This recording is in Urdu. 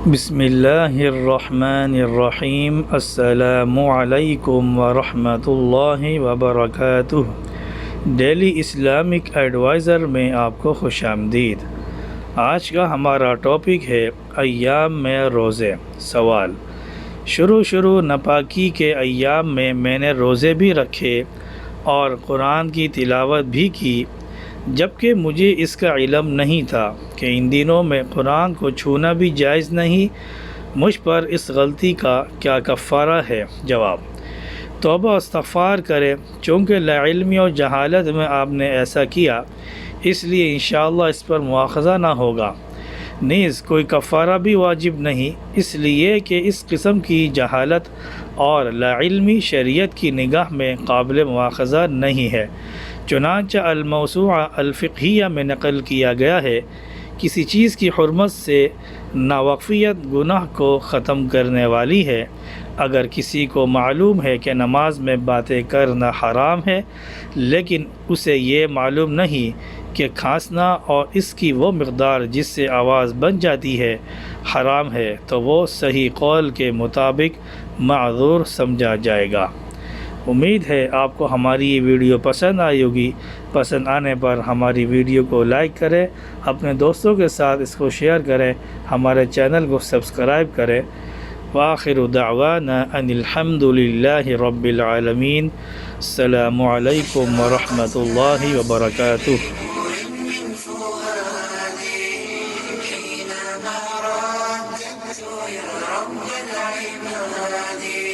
بسم اللہ الرحمن الرحیم۔ السلام علیکم ورحمۃ اللہ وبرکاتہ۔ ڈیلی اسلامک ایڈوائزر میں آپ کو خوش آمدید۔ آج کا ہمارا ٹاپک ہے ایام میں روزے۔ سوال: شروع ناپاکی کے ایام میں نے روزے بھی رکھے اور قرآن کی تلاوت بھی کی، جبکہ مجھے اس کا علم نہیں تھا کہ ان دنوں میں قرآن کو چھونا بھی جائز نہیں۔ مجھ پر اس غلطی کا کیا کفارہ ہے؟ جواب: توبہ استغفار کرے، چونکہ لا علمی اور جہالت میں آپ نے ایسا کیا، اس لیے انشاءاللہ اس پر مواخذہ نہ ہوگا۔ نیز کوئی کفارہ بھی واجب نہیں، اس لیے کہ اس قسم کی جہالت اور لا علمی شریعت کی نگاہ میں قابل مواخذہ نہیں ہے۔ چنانچہ الموسوعہ الفقہیہ میں نقل کیا گیا ہے، کسی چیز کی حرمت سے ناواقفیت گناہ کو ختم کرنے والی ہے۔ اگر کسی کو معلوم ہے کہ نماز میں باتیں کرنا حرام ہے، لیکن اسے یہ معلوم نہیں کہ کھانسنا اور اس کی وہ مقدار جس سے آواز بن جاتی ہے حرام ہے، تو وہ صحیح قول کے مطابق معذور سمجھا جائے گا۔ امید ہے آپ کو ہماری یہ ویڈیو پسند آئی ہوگی۔ پسند آنے پر ہماری ویڈیو کو لائک کریں، اپنے دوستوں کے ساتھ اس کو شیئر کریں، ہمارے چینل کو سبسکرائب کریں۔ وآخر دعوانا ان الحمد للہ رب العالمین۔ السلام علیکم ورحمۃ اللہ وبرکاتہ۔